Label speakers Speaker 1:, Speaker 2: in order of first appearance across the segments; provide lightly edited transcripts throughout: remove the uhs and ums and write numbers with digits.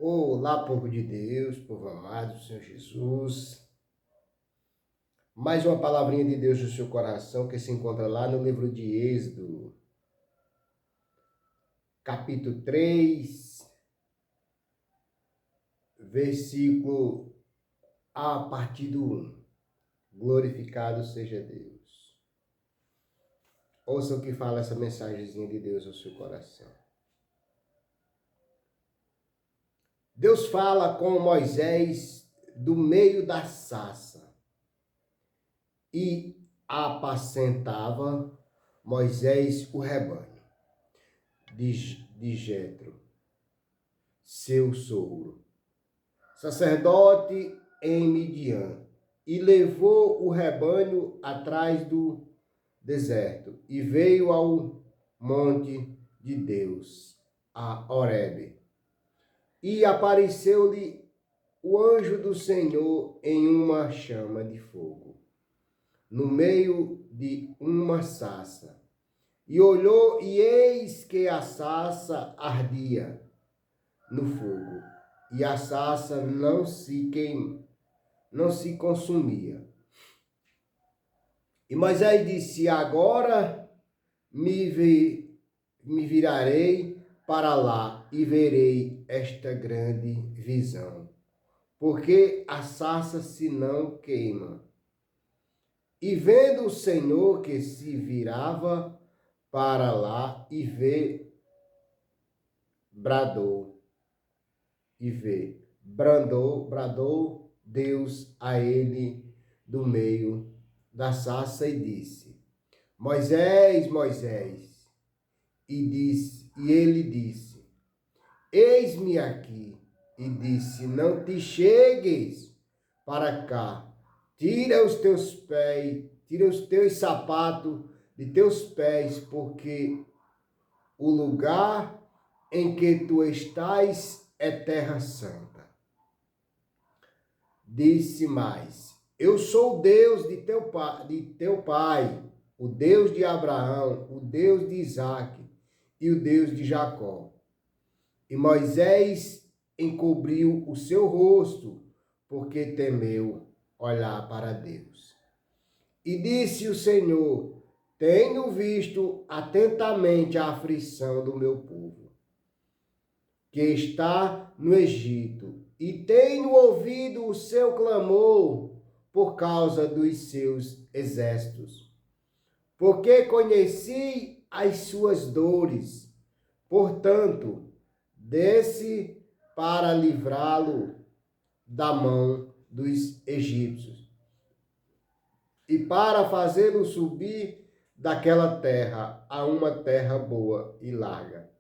Speaker 1: Olá, povo de Deus, povo amado do Senhor Jesus. Mais uma palavrinha de Deus no seu coração que se encontra lá no livro de Êxodo, capítulo 3, versículo a partir do 1. Glorificado seja Deus. Ouça o que fala essa mensagenzinha de Deus no seu coração. Deus fala com Moisés do meio da sarça e apacentava Moisés o rebanho de Jetro, seu sogro, sacerdote em Midian, e levou o rebanho atrás do deserto e veio ao monte de Deus, a Horebe. E apareceu-lhe o anjo do Senhor em uma chama de fogo, no meio de uma sarça. E olhou, e eis que a sarça ardia no fogo, e a sarça não se consumia. E Moisés disse: agora me virarei para lá e verei esta grande visão, porque a sarça se não queima. E vendo o Senhor que se virava para lá bradou Deus a ele do meio da sarça e disse: Moisés, Moisés. E ele disse: eis-me aqui. E disse: não te chegues para cá, tira os teus sapatos de teus pés, porque o lugar em que tu estás é terra santa. Disse mais: eu sou o Deus de teu pai, o Deus de Abraão, o Deus de Isaque e o Deus de Jacó. E Moisés encobriu o seu rosto, porque temeu olhar para Deus. E disse o Senhor: tenho visto atentamente a aflição do meu povo, que está no Egito, e tenho ouvido o seu clamor por causa dos seus exércitos, porque conheci as suas dores. Portanto, desce para livrá-lo da mão dos egípcios e para fazê-lo subir daquela terra a uma terra boa e larga,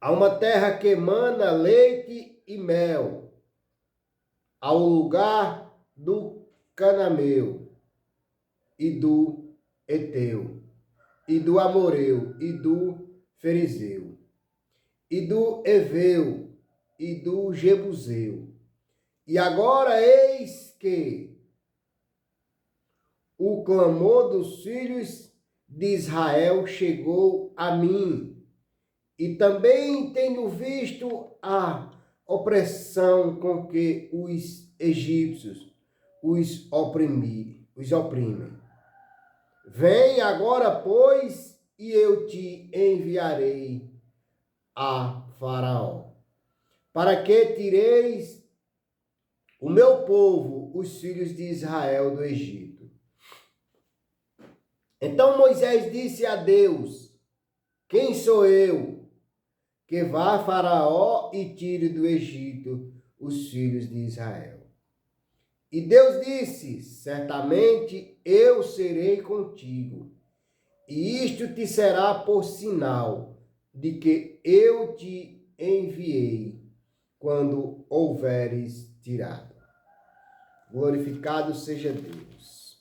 Speaker 1: a uma terra que emana leite e mel, ao lugar do cananeu e do Eteu e do Amoreu e do Ferizeu e do Eveu e do Jebuseu. E agora eis que o clamor dos filhos de Israel chegou a mim, e também tenho visto a opressão com que os egípcios os oprimem. Vem agora, pois, e eu te enviarei a Faraó, para que tireis o meu povo, os filhos de Israel, do Egito. Então Moisés disse a Deus: quem sou eu que vá a Faraó e tire do Egito os filhos de Israel? E Deus disse: certamente eu serei contigo, e isto te será por sinal de que eu te enviei quando houveres tirado. Glorificado seja Deus.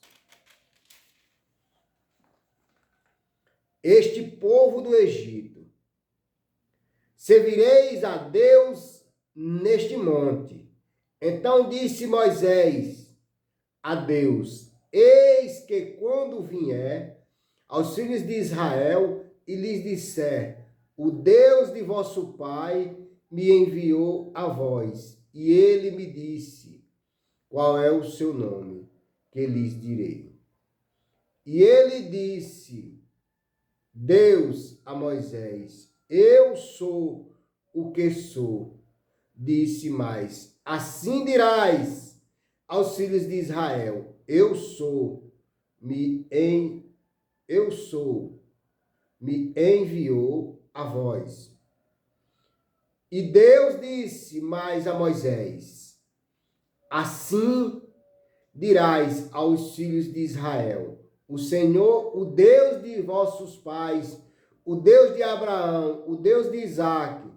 Speaker 1: Este povo do Egito, servireis a Deus neste monte. Então disse Moisés a Deus: eis que quando vier aos filhos de Israel e lhes disser: o Deus de vosso pai me enviou a vós, e ele me disse, qual é o seu nome, que lhes direi. E ele disse, Deus a Moisés, eu sou o que sou. Disse mais, assim dirás aos filhos de Israel, me enviou a vós. E Deus disse mais a Moisés, assim dirás aos filhos de Israel, o Senhor, o Deus de vossos pais, o Deus de Abraão, o Deus de Isaque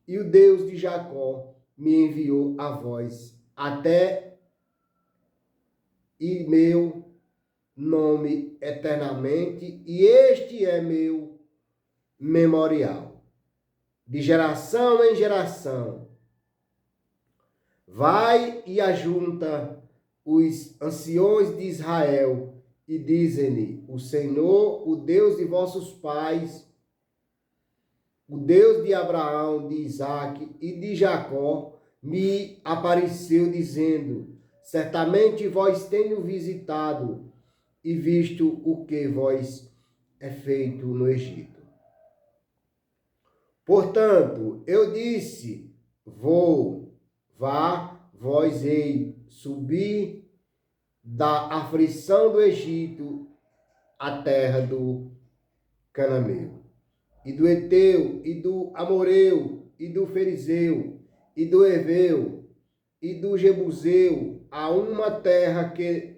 Speaker 1: e o Deus de Jacó, me enviou a vós, até e meu nome eternamente, e este é meu memorial. De geração em geração, vai e ajunta os anciões de Israel e dizem-lhe, o Senhor, o Deus de vossos pais, o Deus de Abraão, de Isaque e de Jacó, me apareceu dizendo, certamente vós tenho visitado e visto o que vós é feito no Egito. Portanto, eu disse, vá, vós ei, subir da aflição do Egito à terra do Cananeu, e do Eteu, e do Amoreu, e do Ferizeu, e do Eveu, e do Jebuseu, a uma terra que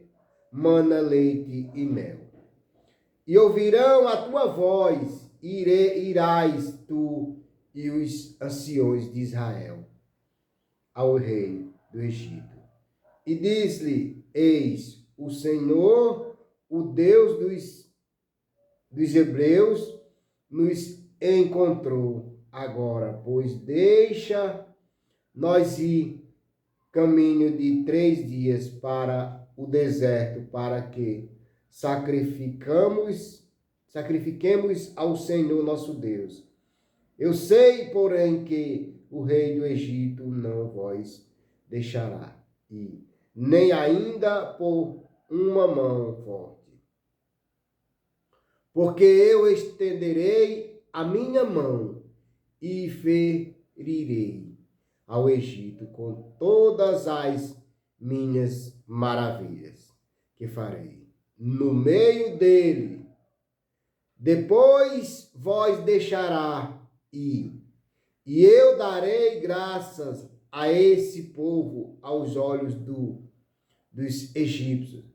Speaker 1: mana leite e mel. E ouvirão a tua voz, irás tu e os anciões de Israel ao rei do Egito. E diz-lhe, eis, o Senhor, o Deus dos hebreus, nos encontrou agora, pois deixa nós ir caminho de 3 dias para o deserto, para que sacrifiquemos ao Senhor nosso Deus. Eu sei, porém, que o rei do Egito não vos deixará ir, nem ainda por uma mão forte. Porque eu estenderei a minha mão e ferirei ao Egito com todas as minhas maravilhas que farei no meio dele. Depois vos deixará ir, e eu darei graças a esse povo aos olhos dos egípcios.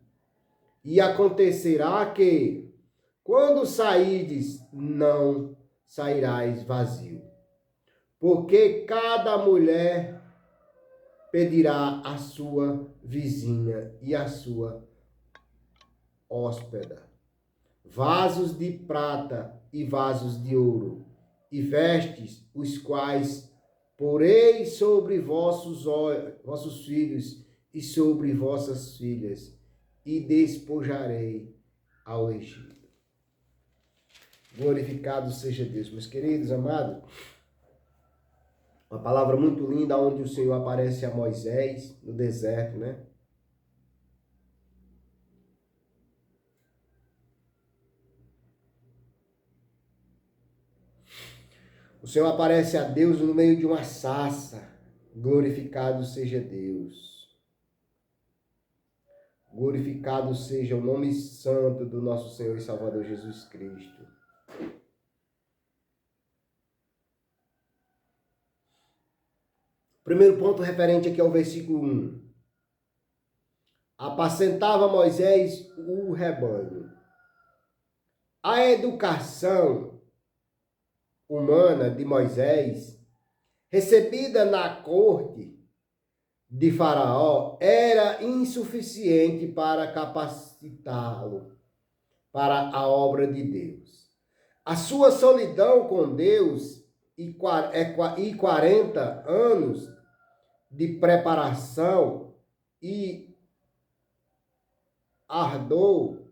Speaker 1: E acontecerá que, quando saídes, não sairás vazio, porque cada mulher pedirá à sua vizinha e à sua hóspeda vasos de prata e vasos de ouro, e vestes, os quais porei sobre vossos filhos e sobre vossas filhas, e despojarei ao Egito. Glorificado seja Deus, meus queridos, amados. Uma palavra muito linda, onde o Senhor aparece a Moisés no deserto, né? O Senhor aparece a Deus no meio de uma sarça. Glorificado seja Deus. Glorificado seja o nome santo do nosso Senhor e Salvador Jesus Cristo. Primeiro ponto referente aqui ao versículo 1. Apacentava Moisés o rebanho. A educação humana de Moisés, recebida na corte de Faraó, era insuficiente para capacitá-lo para a obra de Deus. A sua solidão com Deus e 40 anos de preparação e ardor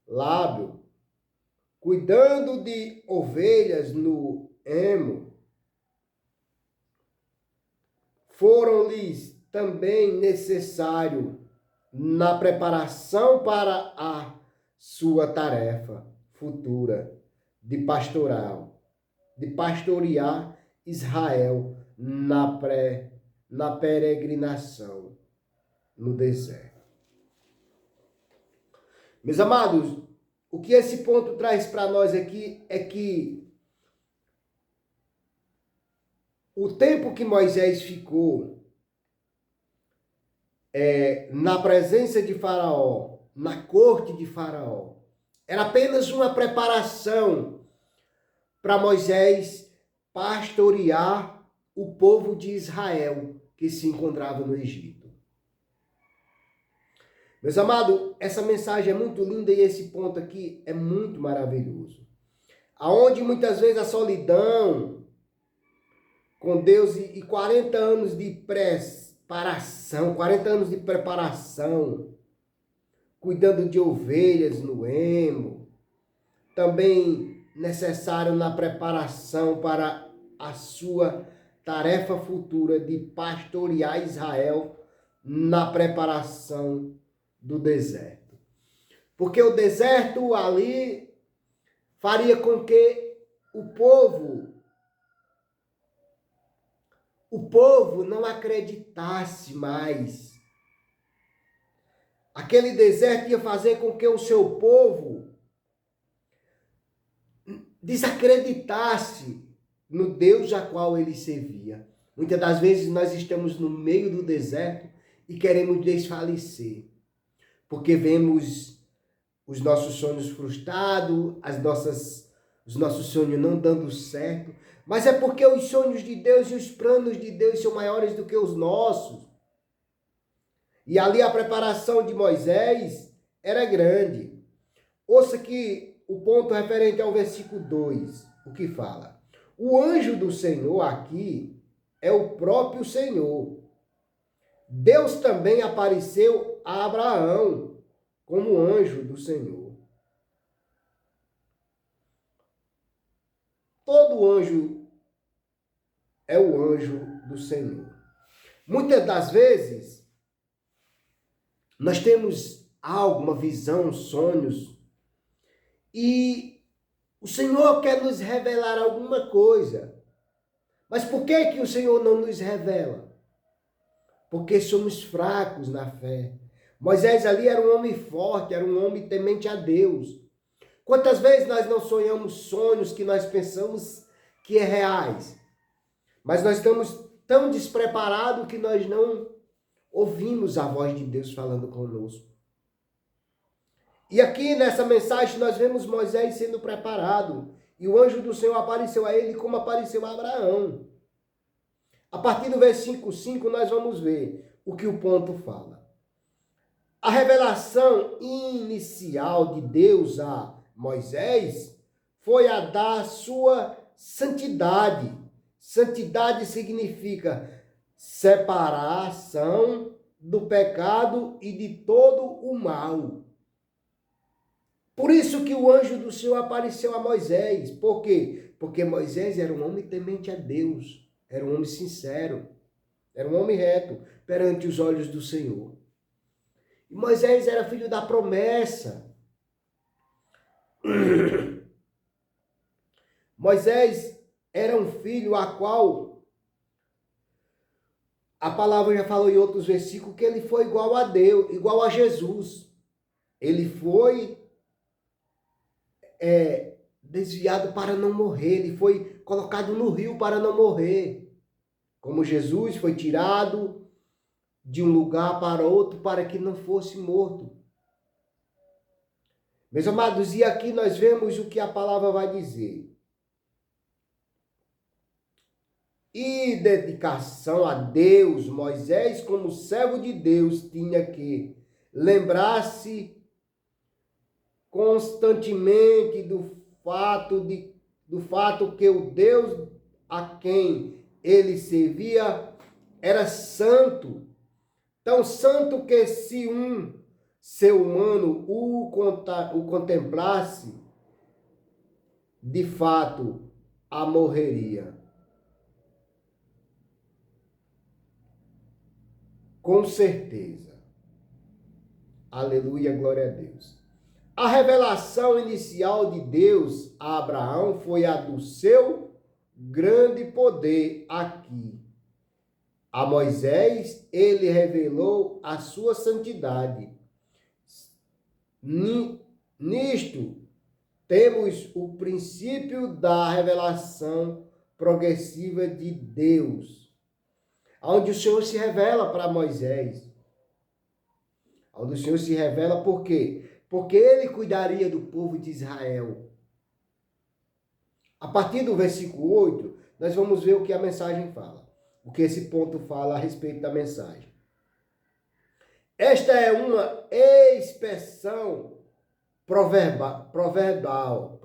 Speaker 1: lábio, cuidando de ovelhas no emo, foram-lhes também necessário na preparação para a sua tarefa futura de pastorear Israel na peregrinação no deserto. Meus amados, o que esse ponto traz para nós aqui é que o tempo que Moisés ficou na presença de Faraó, na corte de Faraó, era apenas uma preparação para Moisés pastorear o povo de Israel que se encontrava no Egito. Meus amados, essa mensagem é muito linda e esse ponto aqui é muito maravilhoso. Aonde muitas vezes a solidão com Deus e 40 anos de preparação, 40 anos de preparação, cuidando de ovelhas no emo, também necessário na preparação para a sua tarefa futura de pastorear Israel na preparação do deserto. Porque o deserto ali faria com que o povo não acreditasse mais. Aquele deserto ia fazer com que o seu povo desacreditasse no Deus a qual ele servia. Muitas das vezes nós estamos no meio do deserto e queremos desfalecer, porque vemos os nossos sonhos frustrados, os nossos sonhos não dando certo, mas é porque os sonhos de Deus e os planos de Deus são maiores do que os nossos. E ali a preparação de Moisés era grande. Ouça que o ponto referente ao versículo 2, o que fala? O anjo do Senhor aqui é o próprio Senhor. Deus também apareceu a Abraão como anjo do Senhor. Todo anjo é o anjo do Senhor. Muitas das vezes, nós temos algo, uma visão, sonhos, e o Senhor quer nos revelar alguma coisa. Mas por que o Senhor não nos revela? Porque somos fracos na fé. Moisés ali era um homem forte, era um homem temente a Deus. Quantas vezes nós não sonhamos sonhos que nós pensamos que é reais, mas nós estamos tão despreparados que nós não ouvimos a voz de Deus falando conosco. E aqui nessa mensagem nós vemos Moisés sendo preparado. E o anjo do Senhor apareceu a ele como apareceu a Abraão. A partir do versículo 5 nós vamos ver o que o ponto fala. A revelação inicial de Deus a Moisés foi a da sua santidade. Santidade significa separação do pecado e de todo o mal. Por isso que o anjo do Senhor apareceu a Moisés. Por quê? Porque Moisés era um homem temente a Deus. Era um homem sincero. Era um homem reto perante os olhos do Senhor. E Moisés era filho da promessa. Moisés era um filho a qual a palavra já falou em outros versículos que ele foi igual a Deus, igual a Jesus. Ele foi desviado para não morrer. Ele foi colocado no rio para não morrer. Como Jesus foi tirado de um lugar para outro para que não fosse morto. Meus amados, e aqui nós vemos o que a palavra vai dizer. E dedicação a Deus, Moisés, como servo de Deus, tinha que lembrar-se constantemente do fato que o Deus a quem ele servia era santo. Tão santo que se um ser humano o contemplasse, de fato, a morreria. com certeza. Aleluia, glória a Deus. A revelação inicial de Deus a Abraão foi a do seu grande poder aqui. A Moisés, ele revelou a sua santidade. Nisto, temos o princípio da revelação progressiva de Deus, onde o Senhor se revela para Moisés. Onde o Senhor se revela por quê? Porque ele cuidaria do povo de Israel. A partir do versículo 8, nós vamos ver o que a mensagem fala. O que esse ponto fala a respeito da mensagem. Esta é uma expressão proverbial,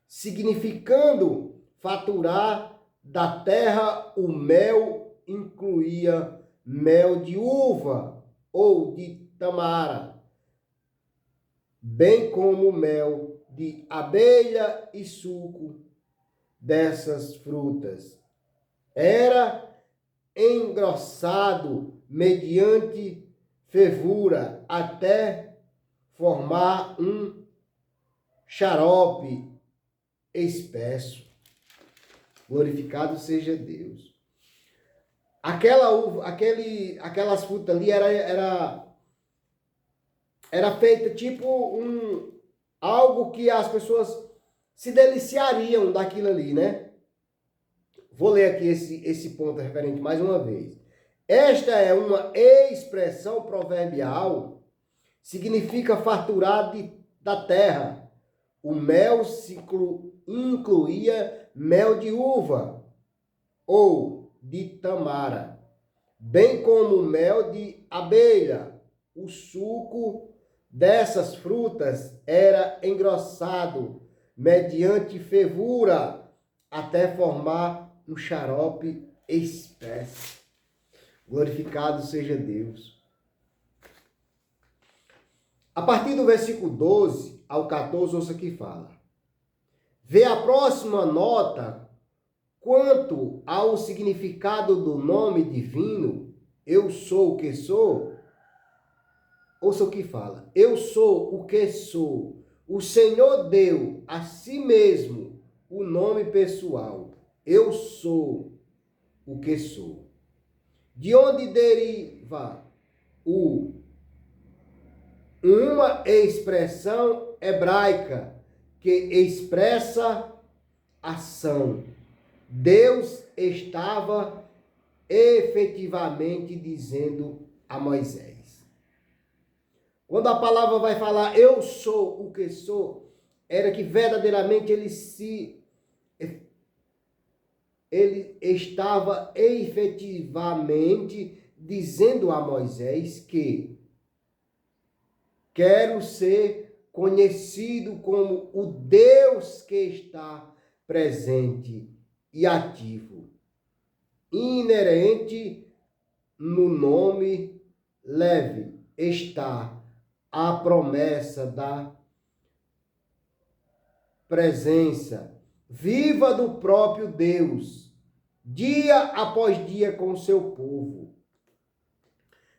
Speaker 1: significando faturar da terra o mel, incluía mel de uva ou de tamara, bem como mel de abelha e suco dessas frutas. Era engrossado mediante fervura até formar um xarope espesso. Glorificado seja Deus. Aquelas frutas ali era feita tipo algo que as pessoas se deliciariam daquilo ali, né? Vou ler aqui esse ponto referente mais uma vez. Esta é uma expressão proverbial, significa faturar da terra. O mel incluía mel de uva ou de tamara, bem como mel de abelha. O suco dessas frutas era engrossado mediante fervura até formar um xarope espesso. Glorificado seja Deus. A partir do versículo 12 ao 14, ouça que fala. Vê a próxima nota quanto ao significado do nome divino, eu sou o que sou. Ouça o que fala. Eu sou o que sou. O Senhor deu a si mesmo o nome pessoal. Eu sou o que sou. De onde deriva uma expressão hebraica que expressa ação. Deus estava efetivamente dizendo a Moisés. Quando a palavra vai falar eu sou o que sou, era que verdadeiramente ele estava efetivamente dizendo a Moisés que quero ser conhecido como o Deus que está presente e ativo. Inerente no nome leve está a promessa da presença viva do próprio Deus, dia após dia com o seu povo.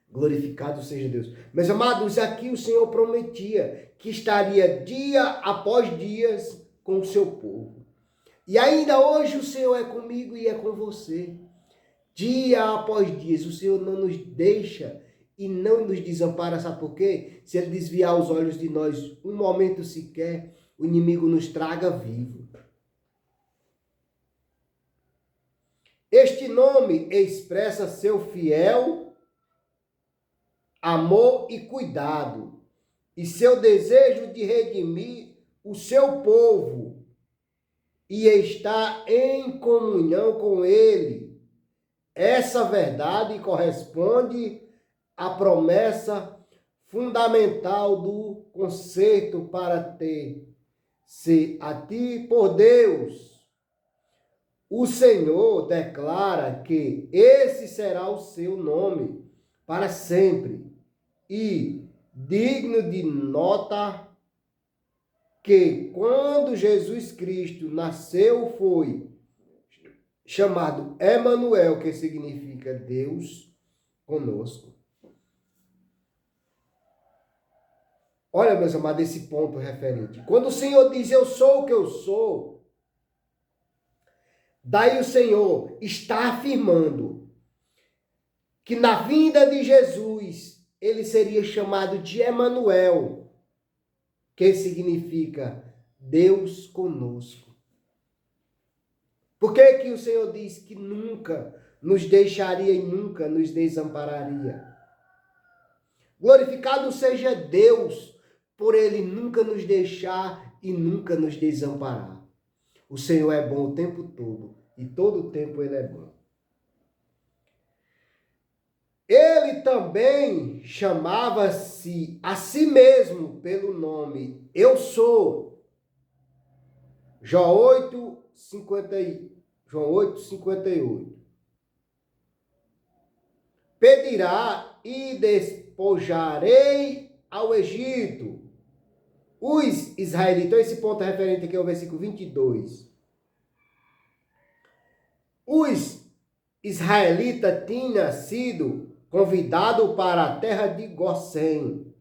Speaker 1: Glorificado seja Deus. Meus amados, aqui o Senhor prometia que estaria dia após dias com o seu povo. E ainda hoje o Senhor é comigo e é com você. Dia após dia, o Senhor não nos deixa e não nos desampara, sabe por quê? Se Ele desviar os olhos de nós um momento sequer, o inimigo nos traga vivo. Este nome expressa seu fiel amor e cuidado, e seu desejo de redimir o seu povo e estar em comunhão com ele. Essa verdade corresponde à promessa fundamental do conceito para ter-se a ti por Deus. O Senhor declara que esse será o seu nome para sempre. E digno de nota que quando Jesus Cristo nasceu foi chamado Emanuel, que significa Deus conosco. Olha, meus amados, esse ponto referente. Quando o Senhor diz, eu sou o que eu sou, daí o Senhor está afirmando que na vinda de Jesus, ele seria chamado de Emanuel, que significa Deus conosco. Por que que o Senhor diz que nunca nos deixaria e nunca nos desampararia? Glorificado seja Deus por ele nunca nos deixar e nunca nos desamparar. O Senhor é bom o tempo todo e todo o tempo ele é bom. Ele também chamava-se a si mesmo pelo nome Eu Sou. João 8:58. Pedirá e despojarei ao Egito. Os israelitas, esse ponto é referente aqui ao versículo 22. Os israelitas tinham sido convidados para a terra de Gósen,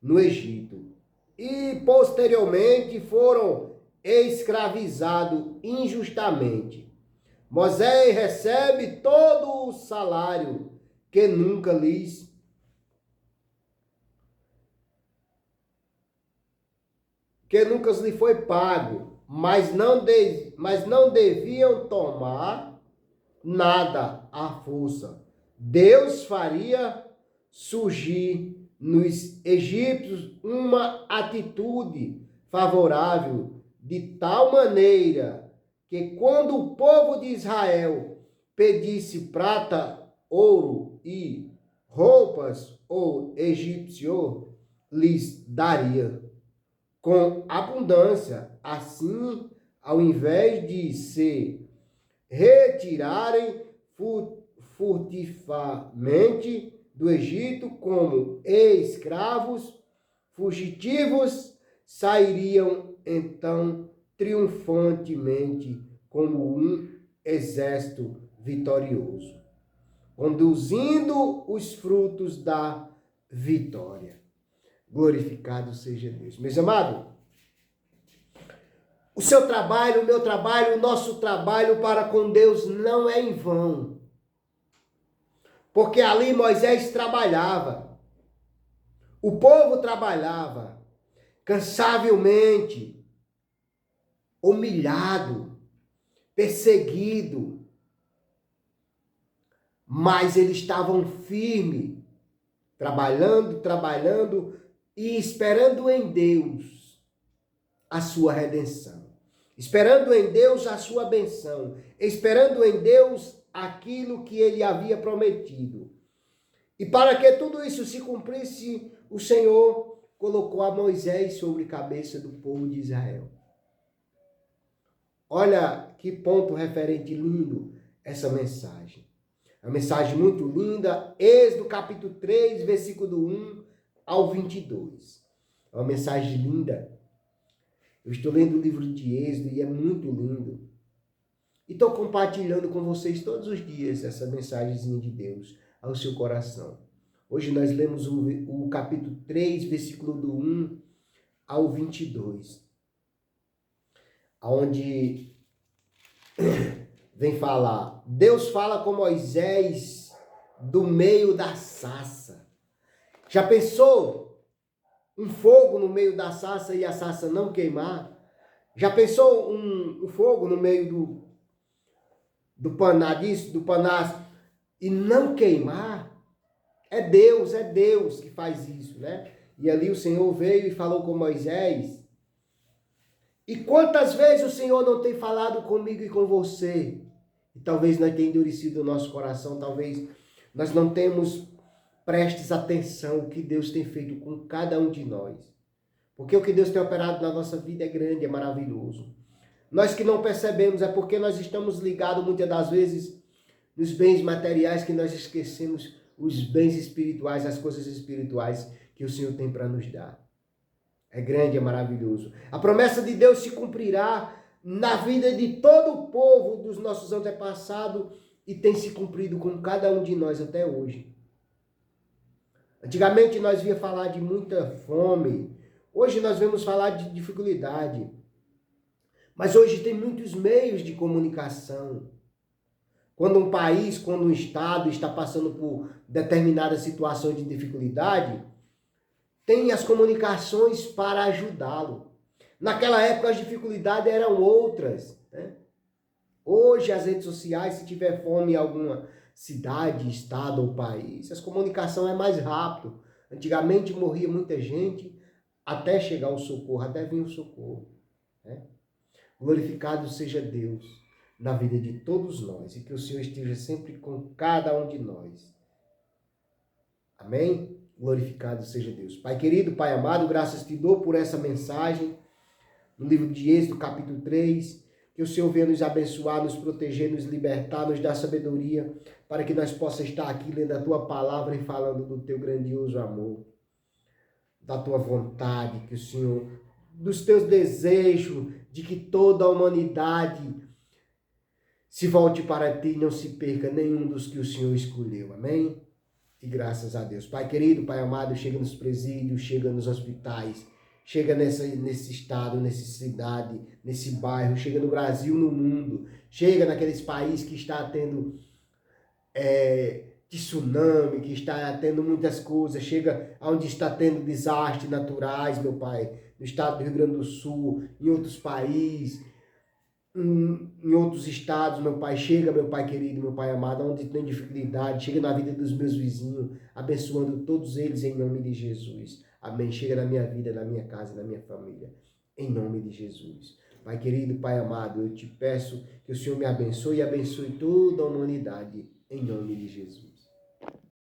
Speaker 1: no Egito, e posteriormente foram escravizados injustamente. Moisés recebe todo o salário que nunca lhes foi pago, mas não deviam tomar nada à força. Deus faria surgir nos egípcios uma atitude favorável, de tal maneira que quando o povo de Israel pedisse prata, ouro e roupas, o egípcio lhes daria com abundância. Assim, ao invés de se retirarem furtivamente do Egito como escravos fugitivos, sairiam então triunfantemente como um exército vitorioso, conduzindo os frutos da vitória. Glorificado seja Deus. Meus amados, o seu trabalho, o meu trabalho, o nosso trabalho para com Deus não é em vão. Porque ali Moisés trabalhava. O povo trabalhava cansavelmente, humilhado, perseguido. Mas eles estavam firmes, trabalhando e esperando em Deus a sua redenção. Esperando em Deus a sua benção. Esperando em Deus aquilo que ele havia prometido. E para que tudo isso se cumprisse, o Senhor colocou a Moisés sobre a cabeça do povo de Israel. Olha que ponto referente lindo essa mensagem. Uma mensagem muito linda, Êxodo capítulo 3, versículo do 1 ao 22. É uma mensagem linda. Eu estou lendo o livro de Êxodo e é muito lindo. E estou compartilhando com vocês todos os dias essa mensagenzinha de Deus ao seu coração. Hoje nós lemos o capítulo 3, versículo do 1 ao 22. Onde vem falar, Deus fala com Moisés do meio da sarça. Já pensou um fogo no meio da sarça e a sarça não queimar? Já pensou um fogo no meio do paná e não queimar? É Deus que faz isso, né? E ali o Senhor veio e falou com Moisés. E quantas vezes o Senhor não tem falado comigo e com você? E talvez nós tenha endurecido o nosso coração, talvez nós não temos prestes atenção o que Deus tem feito com cada um de nós. Porque o que Deus tem operado na nossa vida é grande, é maravilhoso. Nós que não percebemos é porque nós estamos ligados muitas das vezes nos bens materiais que nós esquecemos os bens espirituais, as coisas espirituais que o Senhor tem para nos dar. É grande, é maravilhoso. A promessa de Deus se cumprirá na vida de todo o povo dos nossos antepassados e tem se cumprido com cada um de nós até hoje. Antigamente nós via falar de muita fome, hoje nós vemos falar de dificuldade. Mas hoje tem muitos meios de comunicação. Quando um país, quando um estado está passando por determinadas situações de dificuldade, tem as comunicações para ajudá-lo. Naquela época as dificuldades eram outras, né? Hoje as redes sociais, se tiver fome em alguma cidade, estado ou país, as comunicações é mais rápido. Antigamente morria muita gente até chegar o socorro, até vir o socorro, né? Glorificado seja Deus na vida de todos nós e que o Senhor esteja sempre com cada um de nós. Amém? Glorificado seja Deus. Pai querido, Pai amado, graças te dou por essa mensagem no livro de Êxodo, capítulo 3. Que o Senhor venha nos abençoar, nos proteger, nos libertar, nos dar sabedoria, para que nós possamos estar aqui lendo a tua palavra e falando do teu grandioso amor, da tua vontade, que o Senhor, dos teus desejos, de que toda a humanidade se volte para ti e não se perca nenhum dos que o Senhor escolheu. Amém? E graças a Deus. Pai querido, Pai amado, chega nos presídios, chega nos hospitais, chega nesse estado, nessa cidade, nesse bairro, chega no Brasil, no mundo, chega naqueles países que está tendo tsunami, que está tendo muitas coisas, chega onde está tendo desastres naturais, meu Pai, no estado do Rio Grande do Sul, em outros países, em outros estados, meu Pai, chega, meu Pai querido, meu Pai amado, onde tem dificuldade, chega na vida dos meus vizinhos, abençoando todos eles em nome de Jesus. Amém. Chega na minha vida, na minha casa, na minha família, em nome de Jesus. Pai querido, Pai amado, eu te peço que o Senhor me abençoe e abençoe toda a humanidade, em nome de Jesus.